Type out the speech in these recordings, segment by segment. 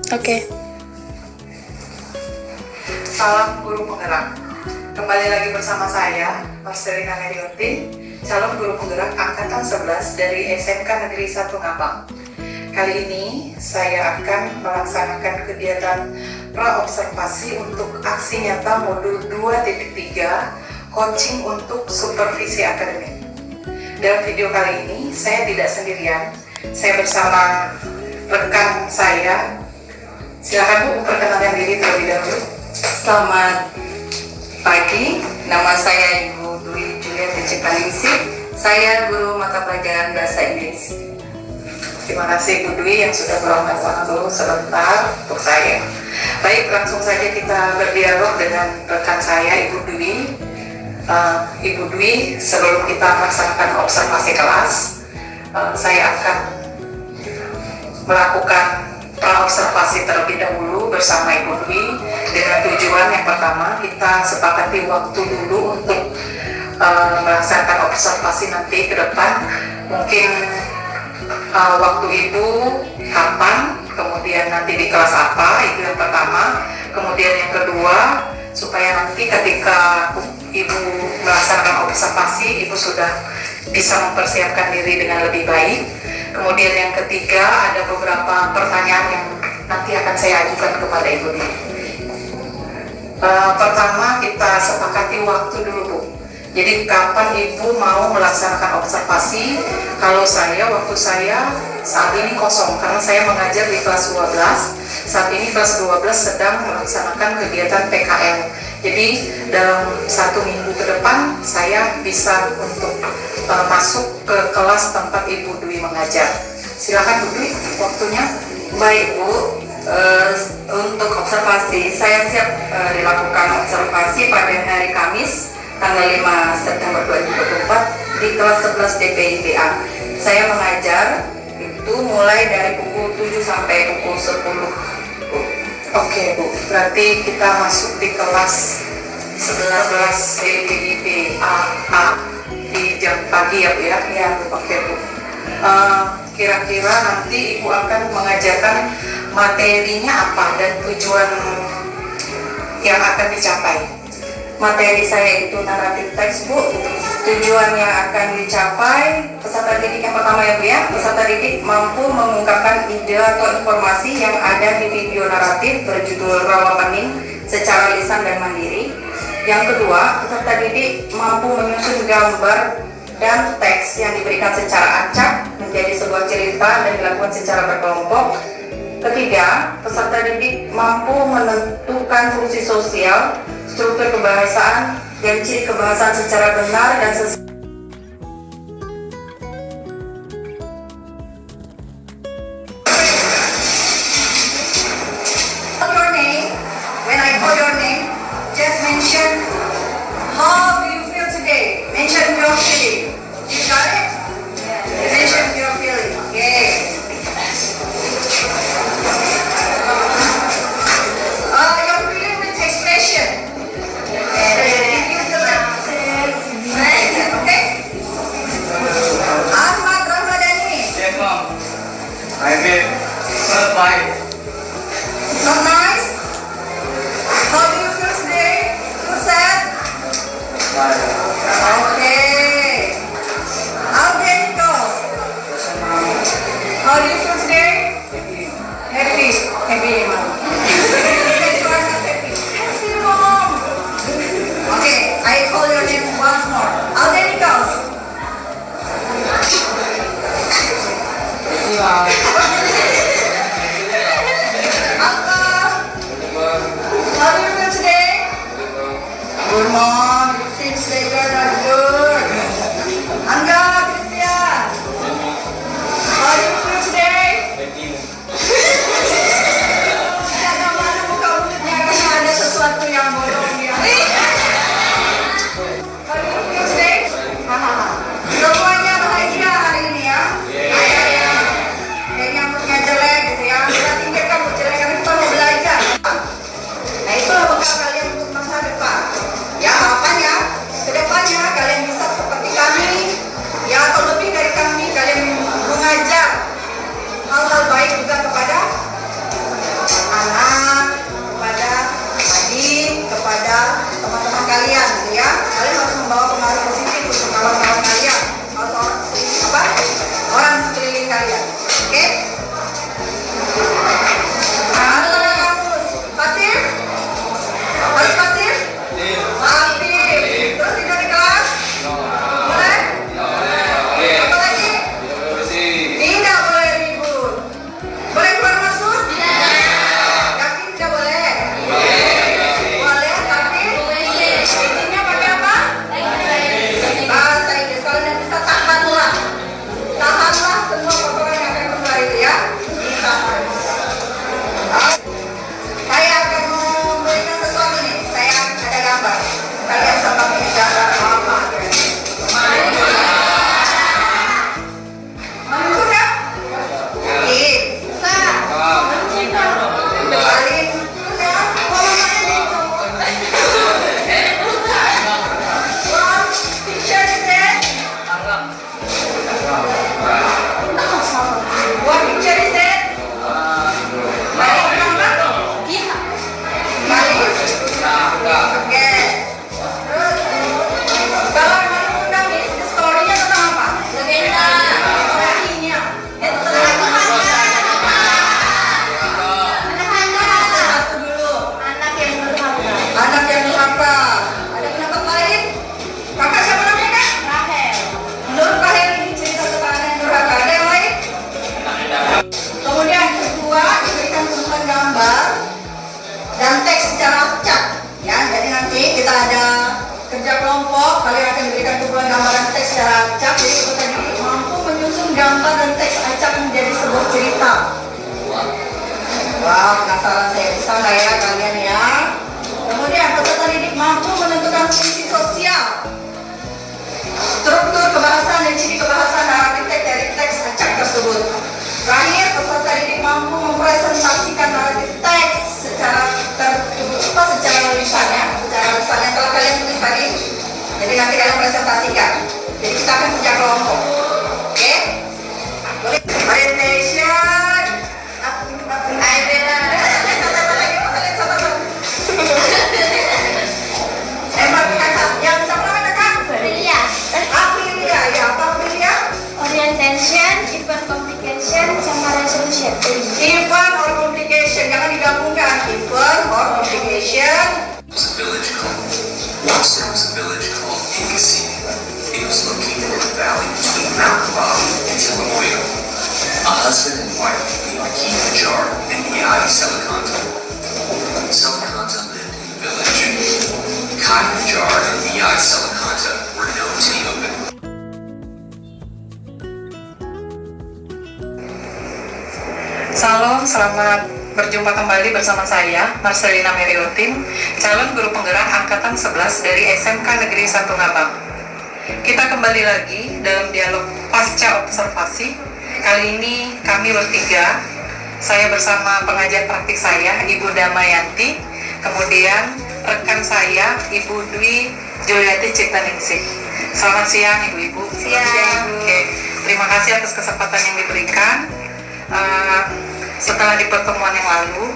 Oke. Salam guru penggerak. Kembali lagi bersama saya, Marcelina Herioti, calon guru penggerak angkatan 11 dari SMK Negeri 1 Ngabang. Kali ini saya akan melaksanakan kegiatan praobservasi untuk aksi nyata modul 2.3 coaching untuk supervisi akademik. Dalam video kali ini saya tidak sendirian, saya bersama rekan saya. Silakan Bu, perkenalkan diri terlebih dahulu. Selamat pagi, nama saya Ibu Dwi Juliet Cipaningsih. Saya guru mata pelajaran Bahasa Inggris. Terima kasih Bu Dwi yang sudah meluangkan waktu sebentar untuk saya. Baik, langsung saja kita berdialog dengan rekan saya Ibu Dwi. Ibu Dwi, sebelum kita melaksanakan observasi kelas, saya akan melakukan praobservasi terlebih dahulu bersama Ibu Dwi dengan tujuan yang pertama, kita sepakati waktu dulu untuk melaksanakan observasi nanti ke depan. Mungkin waktu Ibu kapan, kemudian nanti di kelas apa, itu yang pertama. Kemudian yang kedua, supaya nanti ketika Ibu melaksanakan observasi, Ibu sudah bisa mempersiapkan diri dengan lebih baik. Kemudian yang ketiga, ada beberapa pertanyaan yang nanti akan saya ajukan kepada Ibu Dwi. Pertama, kita sepakati waktu dulu Bu. Jadi kapan Ibu mau melaksanakan observasi? Kalau waktu saya saat ini kosong karena saya mengajar di kelas 12. Saat ini kelas 12 sedang melaksanakan kegiatan PKL. Jadi dalam 1 minggu ke depan saya bisa untuk masuk ke kelas tempat Ibu Dwi mengajar. Silakan Bu Dwi, waktunya. Baik Bu, untuk observasi saya siap dilakukan observasi pada hari Kamis tanggal 5 September 2024 di kelas 11 DPIPA. Saya mengajar itu mulai dari pukul 7 sampai pukul 10. Oke Bu, berarti kita masuk di kelas 11 DPIPA di jam pagi ya Bu ya? Ya. Oke Bu. Kira-kira nanti Ibu akan mengajarkan materinya apa dan tujuan yang akan dicapai? Materi saya itu naratif teks Bu. Tujuan yang akan dicapai peserta didik yang pertama ya Bu ya, peserta didik mampu mengungkapkan ide atau informasi yang ada di video naratif berjudul Rawa Pening secara lisan dan mandiri. Yang kedua, peserta didik mampu menyusun gambar dan teks yang diberikan secara acak menjadi sebuah cerita dan dilakukan secara berkelompok. Ketiga, peserta didik mampu menentukan fungsi sosial, struktur kebahasaan, dan ciri kebahasaan secara benar dan sesuai. Your name, when I call your name, just mention how do you feel today. Mention your feeling. You got it? Mention your feeling. Okay. Your feeling with expression. Okay? Ahmad Ramadhani. Yes, Mom. I will survive. Not nice? How do you feel today? Feel sad? Okay. Aldenko. How do you feel today? Happy. Happy, Mom. You are not happy. Happy, Mom. Okay, I call your name once more. Aldenko. How do you feel today? Good, Mom. It seems like you're not good. Angga, Christian. How do you feel today? Jangan malu muka mulutnya karena ada sesuatu yang bolong ya. How do you feel today? Semuanya bahagia hari ini ya. Yang nyambutnya jelek gitu ya. Kita tinggalkan jelek karena kita mau belajar. Nah itu bekal kalian untuk masa depan. Ya harapannya kedepannya kalian bisa seperti kami, ya atau lebih dari kami, kalian mengajar hal-hal baik juga kepada kepada teman-teman kalian gitu ya. Kalian harus membawa pengaruh positif untuk kawan-kawan kalian atau orang sekeliling kalian. Oke? Ada tanda kamus. Pasif? Harus pasif? Aktif. Terus tidur di kelas? Boleh? Apa lagi? Tidak boleh ribut. Boleh keluar masuk? Yakin tidak boleh? Boleh, tapi intinya pakai apa? Bahasa Inggris. Kalau tidak bisa tahanlah. Tahanlah semua perkara yang akan keluar itu ya. Ditahan. Saya akan memberikan sesuatu nih. Saya ada gambar. Kalian sempat bicara apa? Mampu nggak? Bisa. Paling udah. What picture is that? What picture is that? Balik apa? Balik. Oke. Terus kalau malu undang nih, story-nya tentang apa? Legenda. Story-nya. Itu tentang apa? Satu dulu. Anak yang durhaka. Ada pendapat lain? Kakak siapa namanya kak? Nur Rahel ini cerita tentang anak yang durhaka. Ada yang lain? Kemudian kedua diberikan tumpuan gambar dan teks secara acak. Ya, jadi nanti kita ada kerja kelompok. Kalian akan diberikan tumpuan gambar dan teks secara acak. Jadi peserta didik mampu menyusun gambar dan teks acak menjadi sebuah cerita. Wah, penasaran saya bisa nggak ya kalian ya? Kemudian peserta didik mampu menentukan fungsi sosial, struktur kebahasan dan ciri kebahasan naratif teks dari teks acak tersebut. Terakhir, peserta didik mampu mempresentasikan naratif teks secara secara lisan ya, secara lisan yang telah kalian tulis tadi. Jadi nanti kalian presentasikan. Jadi kita akan kerja kelompok. Oke? Boleh? Orientation. Yang siapa namanya kak? Aprilia. Ya, apa Aprilia? Orientation, event communication, sama resolution. Event or communication, jangan digabungkan. Event or communication. Was a village called once there was a village called Ikasi. It was located in a valley between Mount Bob and Tilamoyo. A husband and wife named Keith Jar and Yai Selikanto. Selikanto lived in the village. Kai Jar and Yai Selikanto were known to be open. Salam, selamat berjumpa kembali bersama saya, Marcelina Meriotin, calon guru penggerak Angkatan 11 dari SMK Negeri 1 Ngabang. Kita kembali lagi dalam dialog pasca observasi. Kali ini kami bertiga, saya bersama pengajar praktik saya, Ibu Damayanti, kemudian rekan saya, Ibu Dwi Juliati Ciptaningsih. Selamat siang, Ibu-Ibu. Siang. Oke, terima kasih atas kesempatan yang diberikan. Setelah di pertemuan yang lalu,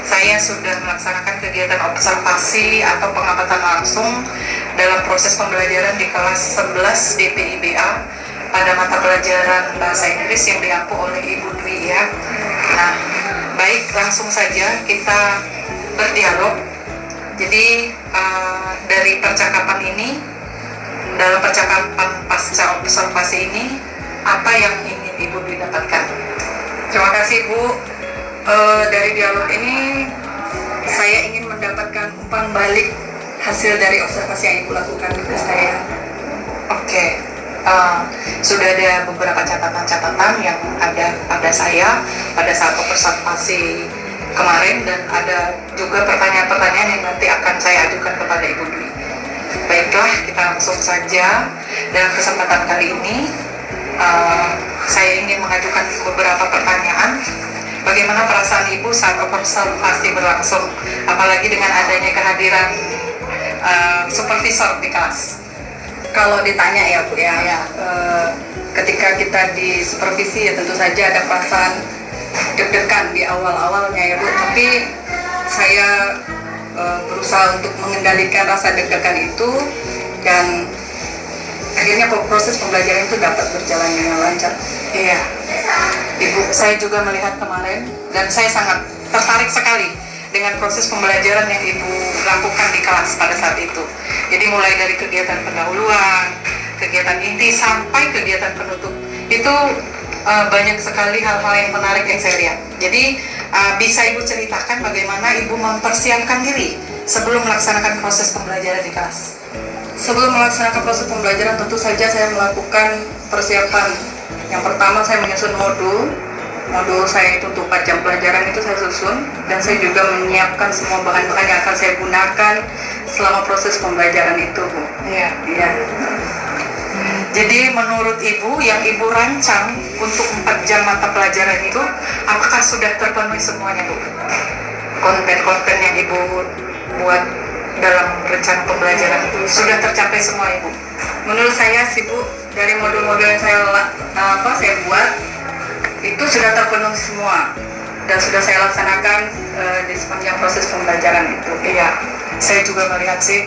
saya sudah melaksanakan kegiatan observasi atau pengamatan langsung dalam proses pembelajaran di kelas 11 DPIBA pada mata pelajaran bahasa Inggris yang diampu oleh Ibu Dwi ya. Nah, baik, langsung saja kita berdialog. Jadi dari percakapan ini, dalam percakapan pasca observasi ini, apa yang ingin Ibu Dwi dapatkan? Terima kasih Bu. Dari dialog ini saya ingin mendapatkan umpan balik hasil dari observasi yang Ibu lakukan ke saya. Oke. Sudah ada beberapa catatan-catatan yang ada pada saya pada saat observasi kemarin, dan ada juga pertanyaan-pertanyaan yang nanti akan saya ajukan kepada Ibu Dwi. Baiklah, kita langsung saja. Dalam kesempatan kali ini saya ingin mengajukan beberapa pertanyaan. Bagaimana perasaan Ibu saat observasi berlangsung, apalagi dengan adanya kehadiran supervisor di kelas? Kalau ditanya ya Bu ya, ketika kita di supervisi ya tentu saja ada perasaan deg-degan di awal-awalnya ya Bu. Tapi saya berusaha untuk mengendalikan rasa deg-degan itu, dan akhirnya proses pembelajaran itu dapat berjalan dengan lancar. Iya, Ibu, saya juga melihat kemarin dan saya sangat tertarik sekali dengan proses pembelajaran yang Ibu lakukan di kelas pada saat itu. Jadi mulai dari kegiatan pendahuluan, kegiatan inti sampai kegiatan penutup, itu banyak sekali hal-hal yang menarik yang saya lihat. Jadi bisa Ibu ceritakan bagaimana Ibu mempersiapkan diri sebelum melaksanakan proses pembelajaran di kelas? Sebelum melaksanakan proses pembelajaran, tentu saja saya melakukan persiapan. Yang pertama, saya menyusun modul saya itu untuk 4 jam pelajaran itu saya susun, dan saya juga menyiapkan semua bahan-bahan yang akan saya gunakan selama proses pembelajaran itu, Bu. Iya. Iya. Jadi menurut Ibu, yang Ibu rancang untuk 4 jam mata pelajaran itu, apakah sudah terpenuhi semuanya, Bu? Konten-konten yang Ibu buat dalam rencana pembelajaran itu sudah tercapai semua, Ibu? Menurut saya sih, Bu, dari modul-modul yang saya buat itu sudah terpenuhi semua dan sudah saya laksanakan di sepanjang proses pembelajaran itu. Iya, saya juga melihat sih